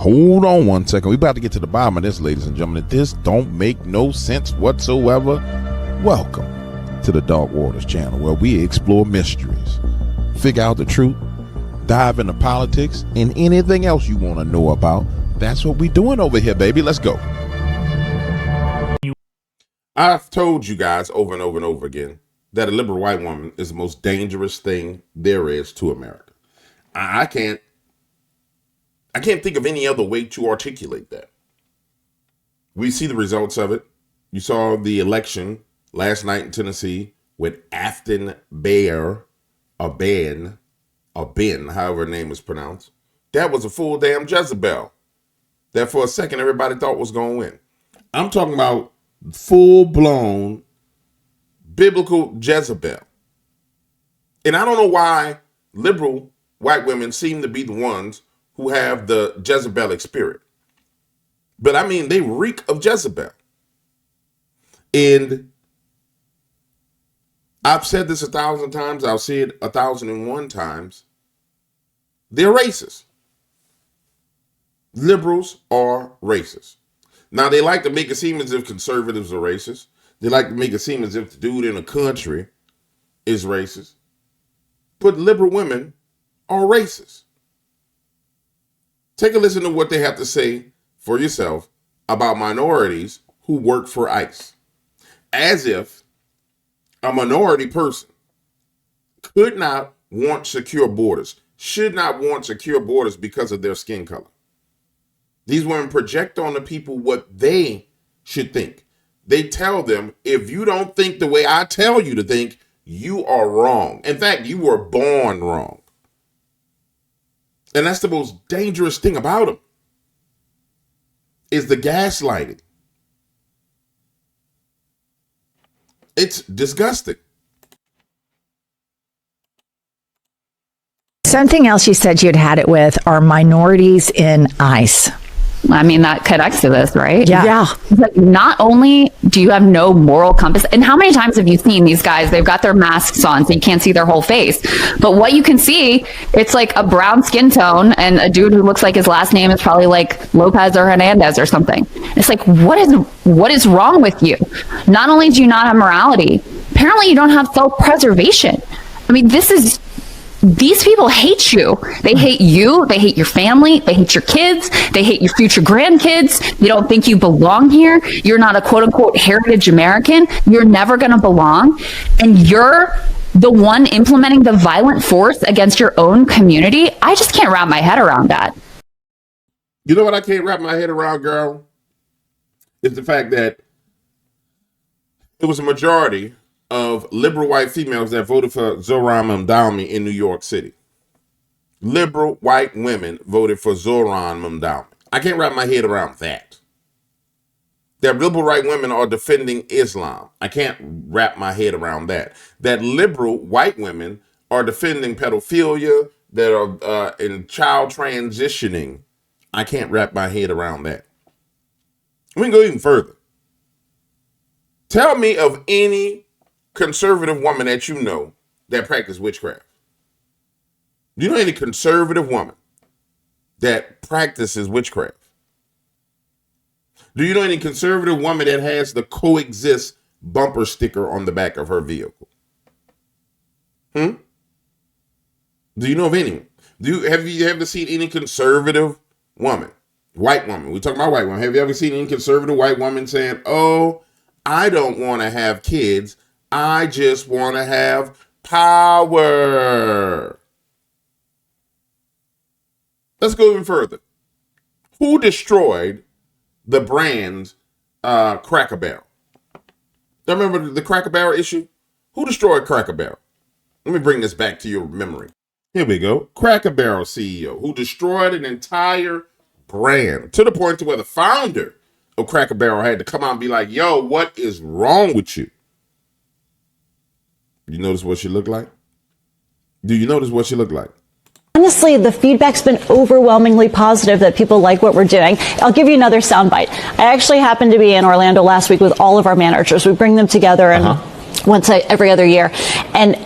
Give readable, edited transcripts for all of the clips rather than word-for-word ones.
Hold on one second. We're about to get to the bottom of this, ladies and gentlemen. This don't make no sense whatsoever. Welcome to the Dark Waters channel, where we explore mysteries, figure out the truth, dive into politics, and anything else you want to know about. That's what we're doing over here, baby. Let's go. I've told you guys over and over and over again that a liberal white woman is the most dangerous thing there is to America. I can't think of any other way to articulate that. We see the results of it. You saw the election last night in Tennessee with Afton Bear, Ben, however her name is pronounced. That was a full damn Jezebel that for a second everybody thought was going to win. I'm talking about full-blown biblical Jezebel. And I don't know why liberal white women seem to be the ones who have the Jezebelic spirit. But I mean, they reek of Jezebel. And I've said this 1,000 times. I'll say it 1,001 times. They're racist. Liberals are racist. Now, they like to make it seem as if conservatives are racist. They like to make it seem as if the dude in the country is racist. But liberal women are racist. Take a listen to what they have to say for yourself about minorities who work for ICE. As if a minority person could not want secure borders, should not want secure borders because of their skin color. These women project on the people what they should think. They tell them, if you don't think the way I tell you to think, you are wrong. In fact, you were born wrong. And that's the most dangerous thing about them, is the gaslighting. It's disgusting. Something else you said you'd had it with are minorities in ICE. I mean, that connects to this, right? Yeah. Like, not only do you have no moral compass, and how many times have you seen these guys? They've got their masks on, so you can't see their whole face. But what you can see, it's like a brown skin tone and a dude who looks like his last name is probably like Lopez or Hernandez or something. It's like, what is wrong with you? Not only do you not have morality, apparently you don't have self-preservation. I mean, these people hate you. They hate you. They hate your family. They hate your kids. They hate your future grandkids. They don't think you belong here. You're not a quote unquote heritage American. You're never going to belong. And you're the one implementing the violent force against your own community. I just can't wrap my head around that. You know what I can't wrap my head around, girl? Is the fact that it was a majority of liberal white females that voted for Zohran Mamdani in New York City. Liberal white women voted for Zohran Mamdani. I can't wrap my head around that. That liberal white women are defending Islam. I can't wrap my head around that. That liberal white women are defending pedophilia, that are in child transitioning. I can't wrap my head around that. We can go even further. Tell me of any conservative woman that you know that practice witchcraft. Do you know any conservative woman that practices witchcraft? Do you know any conservative woman that has the coexist bumper sticker on the back of her vehicle? Do you know of anyone? Have you ever seen any conservative woman, white woman? We're talking about white women. Have you ever seen any conservative white woman saying, "Oh, I don't want to have kids. I just want to have power"? Let's go even further. Who destroyed the brand Cracker Barrel? Remember the Cracker Barrel issue? Who destroyed Cracker Barrel? Let me bring this back to your memory. Here we go. Cracker Barrel CEO who destroyed an entire brand to the point to where the founder of Cracker Barrel had to come out and be like, "Yo, what is wrong with you?" You notice what she looked like? Do you notice what she looked like? Honestly, the feedback's been overwhelmingly positive that people like what we're doing. I'll give you another soundbite. I actually happened to be in Orlando last week with all of our managers. We bring them together and once every other year. And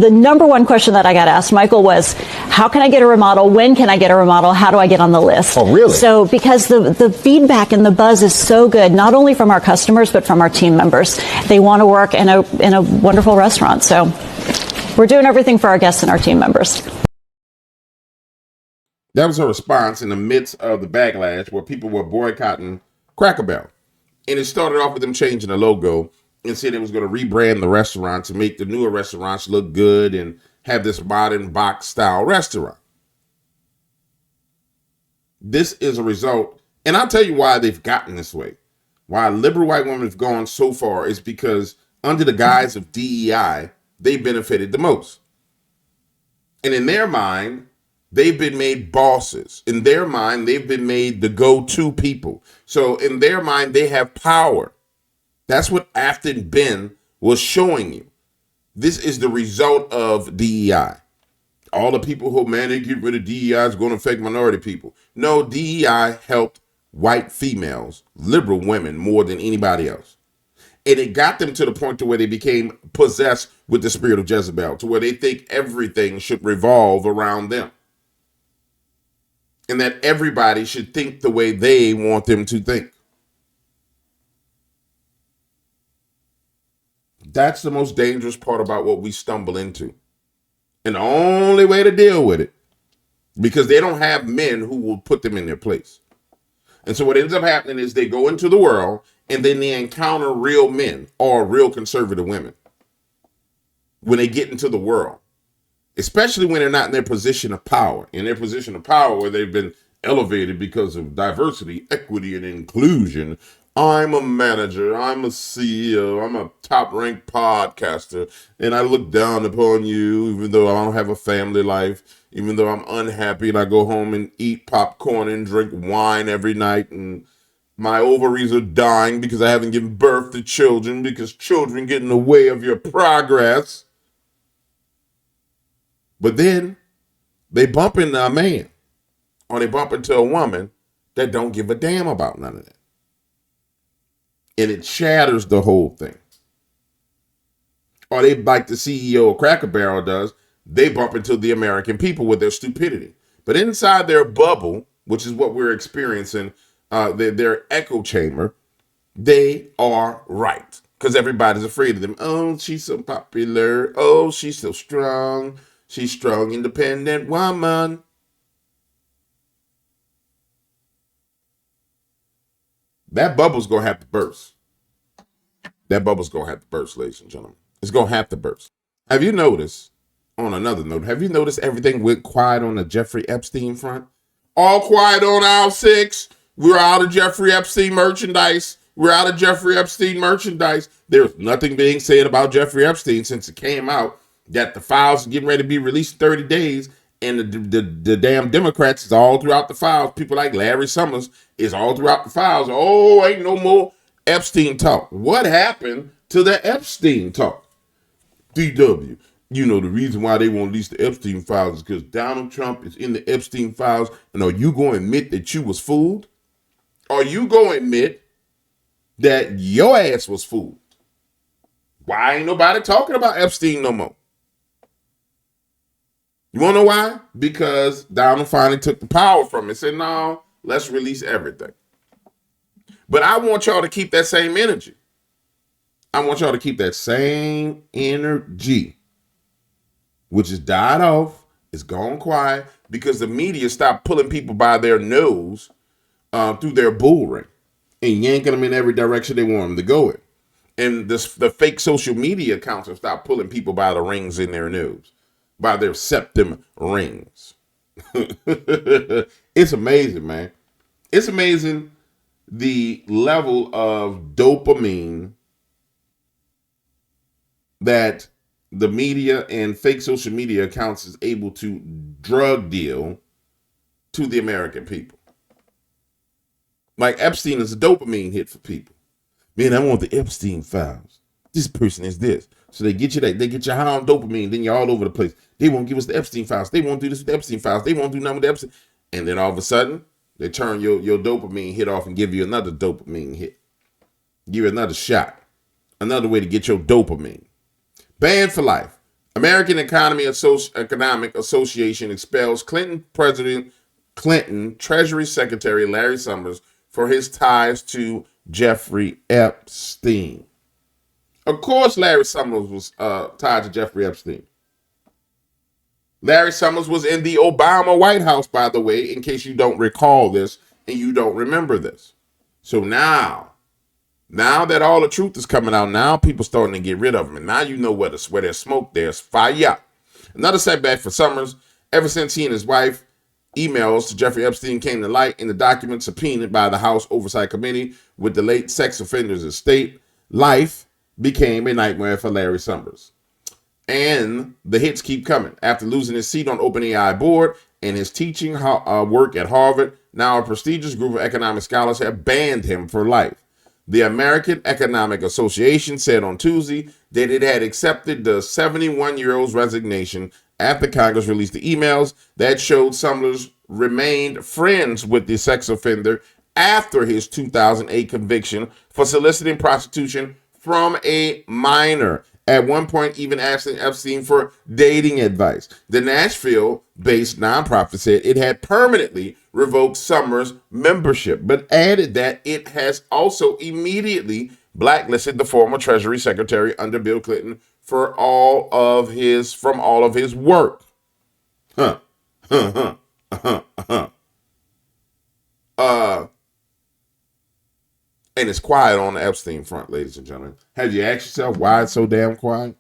the number one question that I got asked, Michael, was how can I get a remodel? When can I get a remodel? How do I get on the list? Oh, really? So because the feedback and the buzz is so good, not only from our customers, but from our team members. They want to work in a wonderful restaurant. So we're doing everything for our guests and our team members. That was her response in the midst of the backlash where people were boycotting Cracker Barrel. And it started off with them changing the logo and said it was going to rebrand the restaurant to make the newer restaurants look good and have this modern box style restaurant. This is a result, and I'll tell you why they've gotten this way. Why liberal white women have gone so far is because under the guise of DEI, they benefited the most. And in their mind, they've been made bosses. In their mind, they've been made the go-to people. So in their mind, they have power. That's what Afton Ben was showing you. This is the result of DEI. All the people who, man, they get rid of DEI is going to affect minority people. No, DEI helped white females, liberal women, more than anybody else. And it got them to the point to where they became possessed with the spirit of Jezebel, to where they think everything should revolve around them. And that everybody should think the way they want them to think. That's the most dangerous part about what we stumble into. And the only way to deal with it, because they don't have men who will put them in their place. And so what ends up happening is they go into the world and then they encounter real men or real conservative women when they get into the world, especially when they're not in their position of power. In their position of power where they've been elevated because of diversity, equity, and inclusion. I'm a manager, I'm a CEO, I'm a top-ranked podcaster, and I look down upon you even though I don't have a family life, even though I'm unhappy and I go home and eat popcorn and drink wine every night, and my ovaries are dying because I haven't given birth to children because children get in the way of your progress. But then they bump into a man or they bump into a woman that don't give a damn about none of that. And it shatters the whole thing. Or they, like the CEO of Cracker Barrel does, they bump into the American people with their stupidity. But inside their bubble, which is what we're experiencing, their echo chamber, they are right. Because everybody's afraid of them. Oh, she's so popular. Oh, she's so strong. She's strong, independent woman. That bubble's going to have to burst. That bubble's going to have to burst, ladies and gentlemen. It's going to have to burst. Have you noticed, on another note, have you noticed everything went quiet on the Jeffrey Epstein front? All quiet on aisle 6. We're out of Jeffrey Epstein merchandise. We're out of Jeffrey Epstein merchandise. There's nothing being said about Jeffrey Epstein since it came out that the files are getting ready to be released in 30 days. And the damn Democrats is all throughout the files. People like Larry Summers is all throughout the files. Oh, ain't no more Epstein talk. What happened to the Epstein talk? DW, you know, the reason why they won't release the Epstein files is because Donald Trump is in the Epstein files. And are you going to admit that you was fooled? Are you going to admit that your ass was fooled? Why ain't nobody talking about Epstein no more? You want to know why? Because Donald finally took the power from it. Said, no, let's release everything. But I want y'all to keep that same energy. I want y'all to keep that same energy, which is died off, it's gone quiet, because the media stopped pulling people by their nose through their bull ring and yanking them in every direction they want them to go in. And the fake social media accounts have stopped pulling people by the rings in their nose, by their septum rings. It's amazing, man. It's amazing the level of dopamine that the media and fake social media accounts is able to drug deal to the American people. Like Epstein is a dopamine hit for people. Man, I want the Epstein files. This person is this. So they get you that. They get you high on dopamine. Then you're all over the place. They won't give us the Epstein files. They won't do this with the Epstein files. They won't do nothing with the Epstein. And then all of a sudden, they turn your dopamine hit off and give you another dopamine hit. Give you another shot. Another way to get your dopamine. Banned for life. American Economic Association expels President Clinton Treasury Secretary Larry Summers for his ties to Jeffrey Epstein. Of course, Larry Summers was tied to Jeffrey Epstein. Larry Summers was in the Obama White House, by the way, in case you don't recall this and you don't remember this. So now that all the truth is coming out, now people starting to get rid of them. And now you know where there's smoke, there's fire. Another setback for Summers. Ever since he and his wife emails to Jeffrey Epstein came to light in the documents subpoenaed by the House Oversight Committee with the late sex offender's estate, life became a nightmare for Larry Summers. And the hits keep coming. After losing his seat on OpenAI board and his teaching work at Harvard, now a prestigious group of economic scholars have banned him for life. The American Economic Association said on Tuesday that it had accepted the 71-year-old's resignation after Congress released the emails that showed Summers remained friends with the sex offender after his 2008 conviction for soliciting prostitution from a minor. At one point, even asking Epstein for dating advice. The Nashville-based nonprofit said it had permanently revoked Summers' membership, but added that it has also immediately blacklisted the former Treasury Secretary under Bill Clinton from all of his work. And it's quiet on the Epstein front, ladies and gentlemen. Have you asked yourself why it's so damn quiet?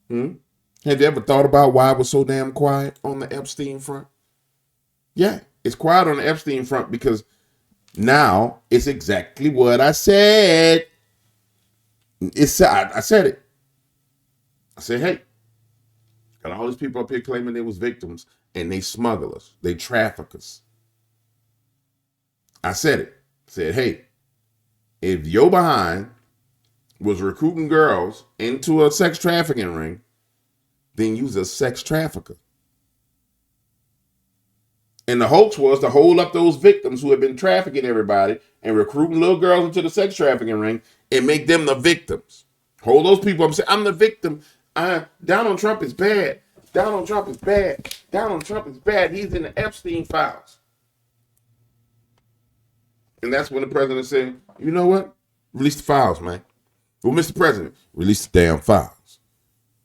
Have you ever thought about why it was so damn quiet on the Epstein front? Yeah, it's quiet on the Epstein front because now it's exactly what I said. I said it. I said, hey, got all these people up here claiming they was victims and they smugglers, they traffickers. I said it. I said, hey, if your behind was recruiting girls into a sex trafficking ring, then you's a sex trafficker. And the hoax was to hold up those victims who had been trafficking everybody and recruiting little girls into the sex trafficking ring and make them the victims. Hold those people up and say, I'm the victim. Donald Trump is bad. Donald Trump is bad. Donald Trump is bad. He's in the Epstein files. And that's when the president said, you know what? Release the files, man. Well, Mr. President, release the damn files.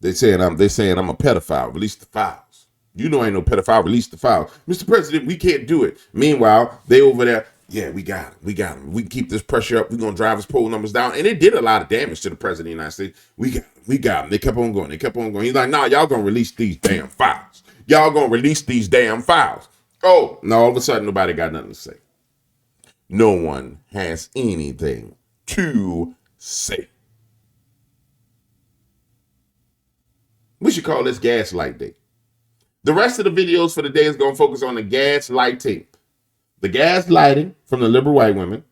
They saying I'm a pedophile. Release the files. You know I ain't no pedophile. Release the files. Mr. President, we can't do it. Meanwhile, they over there, yeah, we got him. We can keep this pressure up. We're going to drive his poll numbers down. And it did a lot of damage to the president of the United States. We got him. They kept on going. He's like, nah, y'all going to release these damn files. Oh, now all of a sudden, nobody got nothing to say. No one has anything to say. We should call this Gaslight Day. The rest of the videos for the day is going to focus on the gaslighting. The gaslighting from the liberal white women,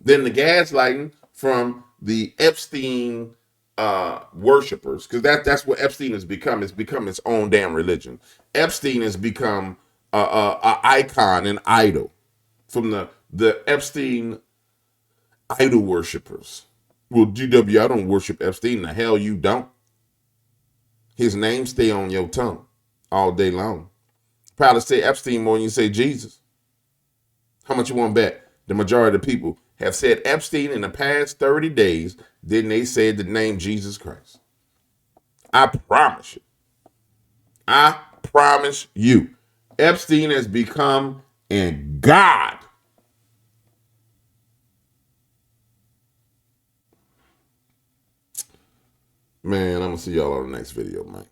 then the gaslighting from the Epstein worshipers, because that's what Epstein has become. It's become its own damn religion. Epstein has become an icon, an idol from the Epstein idol worshipers. Well, GW, I don't worship Epstein. The hell you don't. His name stay on your tongue all day long. Probably say Epstein more than you say Jesus. How much you want to bet? The majority of the people have said Epstein in the past 30 days than they said the name Jesus Christ. I promise you. I promise you. Epstein has become a god. Man, I'm going to see y'all on the next video, man.